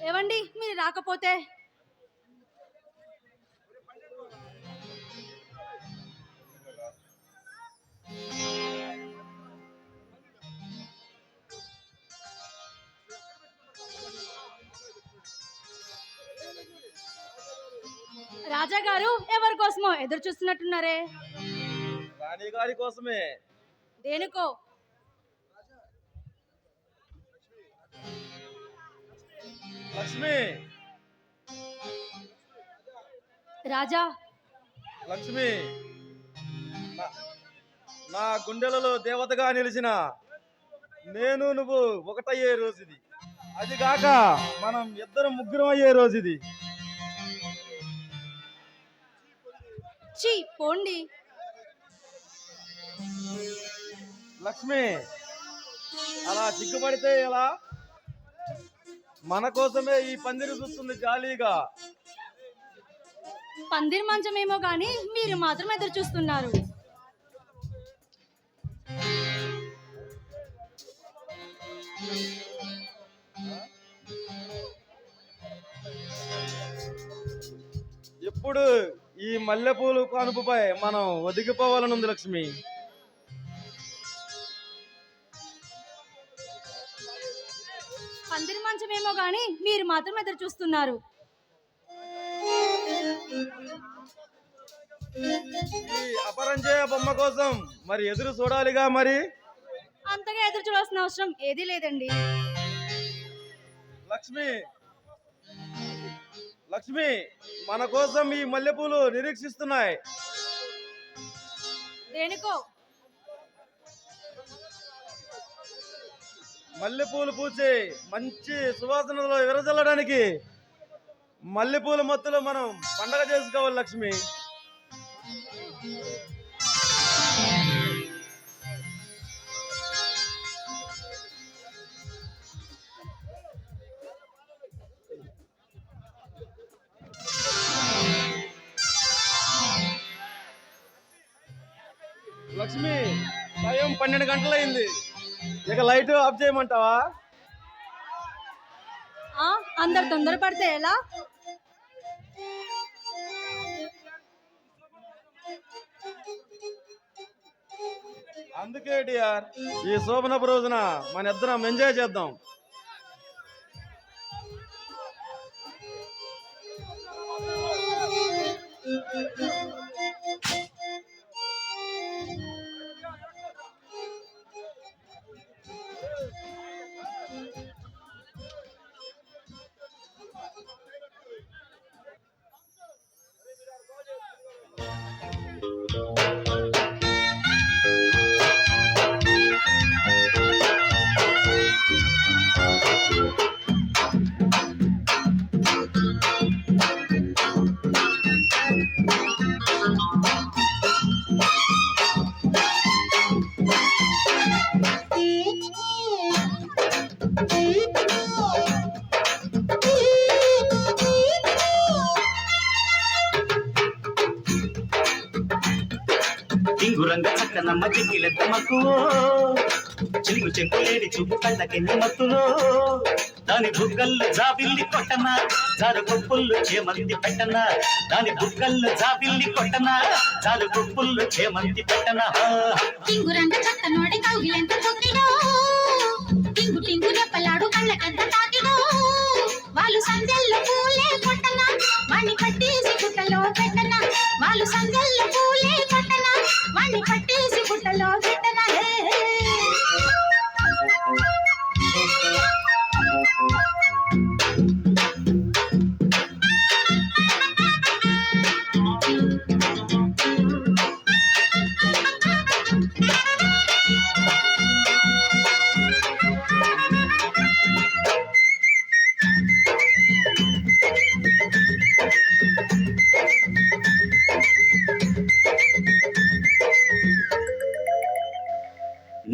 ఏవండి మీరు రాకపోతే రాజా గారు ఎవరి కోసమో ఎదురు చూస్తున్నట్టున్నారే. రాణి గారి కోసమే. దేనికో? లక్ష్మి. రాజా. లక్ష్మి, నా గుండెలలో దేవతగా నిలిచిన నేను నువ్వు ఒకటయ్యే రోజు ఇది. అది కాక మనం ఇద్దరు ముగ్గురం అయ్యే రోజు ఇది. చీ పోండి. లక్ష్మి, అలా సిగ్గుపడితే ఎలా? మన కోసమే ఈ పందిరి చూస్తుంది జాలీగా. పందిరి మంచమేమో కానీ మీరు మాత్రం ఎదురు చూస్తున్నారు. ఇప్పుడు ఈ మల్లెపూలు కానుపుపై మనం ఒదిగిపోవాలనుంది లక్ష్మి. పందిరి మంచమేమో కానీ మీరు మాత్రం ఎదురు చూస్తున్నారు. ఈ అపరంజయ బొమ్మ కోసం మరి ఎదురు చూడాలిగా. మరి అంతగా ఎదురు చూడాల్సిన అవసరం ఏదీ లేదండి. లక్ష్మి, లక్ష్మి, మన కోసం ఈ మల్లెపూలు నిరీక్షిస్తున్నాయి. దేనికో? మల్లెపూలు పూచి మంచి సువాసనలో విరజల్లడానికి మల్లెపూల మత్తులో మనం పండగ చేసుకోవాలి లక్ష్మి. లక్ష్మి, టైం 12 గంటలైంది. ఇక లైట్ ఆఫ్ చేయమంటావా? అందరు తొందర పడితే ఎలా? అందుకే డియర్, ఈ శోభనపు రోజున మన ఇద్దరం ఎంజాయ్ చేద్దాం. రంగ చక్కనమ్మ చెక్కిలెత్త మక్కువో చెంగు చెంగులేడి చూపు కళ్ళకెన్ని మత్తులో దాని బుగ్గల్లో జాబిల్లి కొట్టనా జారు కొప్పుల్లో చేమంతి పెట్టనా దాని బుగ్గల్లో జాబిల్లి కొట్టనా జారు కొప్పుల్లో చేమంతి పెట్టనా టింగు రంగ చక్కనోడి కౌగిలెంత పొక్కిడో టింగు టింగు రెప్పలాడు కళ్ళకంత తాకిడో వాళ్ళు సందెల్లో పూలే కొట్టనా వాణ్ణి పట్టేసి గుట్టలో పెట్టనా వాళ్ళు సందెల్లో పూలే కొట్టనా వాణ్ణి పట్టేసి గుట్టలో పెట్టనా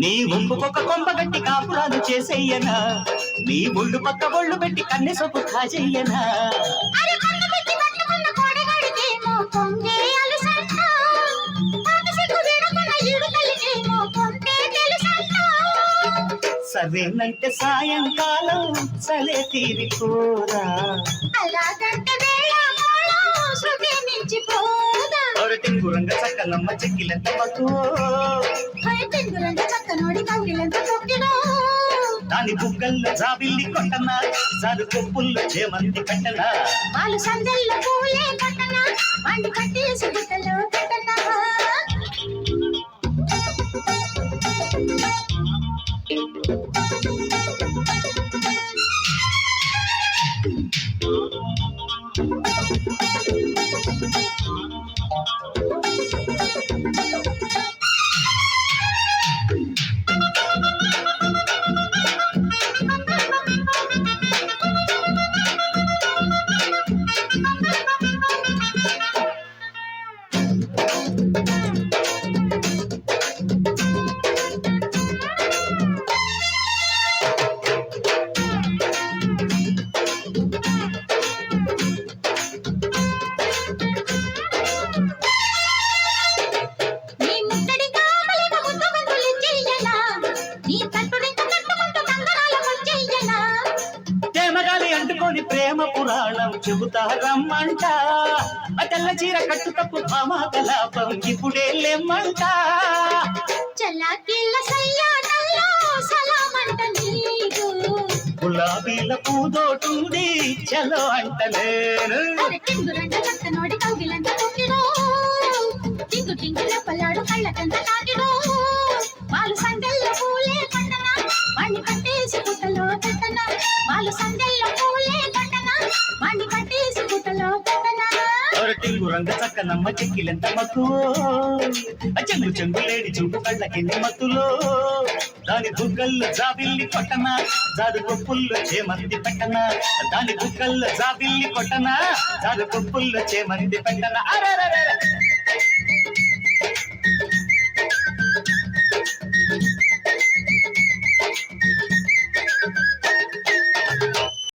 నీ ఒంపుకొక కొంపగట్టి కాపురాలు చేసేయనా నీ ఒళ్ళు పక్క ఒళ్ళు పెట్టి కన్నె సొప్పు కాజెయ్యనా సరేనంటే సాయంకాలం చలే తీరిపోరా అలాగంటే వేళ కాలం శృతి మించిపోదా టింగురంగ చక్కలమ్మ చెక్కిలెంత మక్కువ తింగురంగ చక్కనోడి కౌగిలెంత తొక్కిడో దాని బుగ్గల్లో జాబిల్లి కొట్టనా జారు కొప్పుల్లో చేమంతి కట్టనా వాళ్ళు సందెల్లో పూలే కట్టనా వాణ్ణి కట్టేసి గుట్టలో కట్టనా నీ ముట్టడి కావలిక ముద్దు బంతులు చెయ్యనా నీ తట్టుడింక తట్టుకుంటూ కంగనాల వచ్చేయ్యనా ప్రేమగాలి అంటుకొని ప్రేమ పురాణం చెబుతా రమ్మంట ఆ తెల్ల చీర కట్టు తప్పు భామాకలాపం ఇప్పుడే లేమ్మంట చల్లాకిళ్ళ సయ్యాటల్లో సలామంట నీకు గులాబీల పూదోటుంది చలో అంటలేను అరే టింగురంగ చక్కనోడి కౌగిలంత తొక్కిడో టింగు టింగుల పల్లాడు కళ్ళకంత తాకిడో వాళ్ళు సందెల్లో పూలే కట్టనా వాణ్ణి కట్టేసి గుట్టలో కట్టనా వాళ్ళు సందెల్లో పూలే కట్టనా వాణ్ణి కట్టేసి గుట్టలో కట్టనా టింగురంగ చక్కనమ్మ చెక్కిలెంత మక్కువ చెంగు చెంగులేడి చూపు కళ్ళకెన్ని మత్తులో దాని బుగ్గల్లో జాబిల్లి కొట్టనా జారు కొప్పుల్లో చేమంది పెట్టనా దాని బుగ్గల్లో జాబిల్లి కొట్టనా జారు కొప్పుల్లో చేమంది పెట్టనా అరే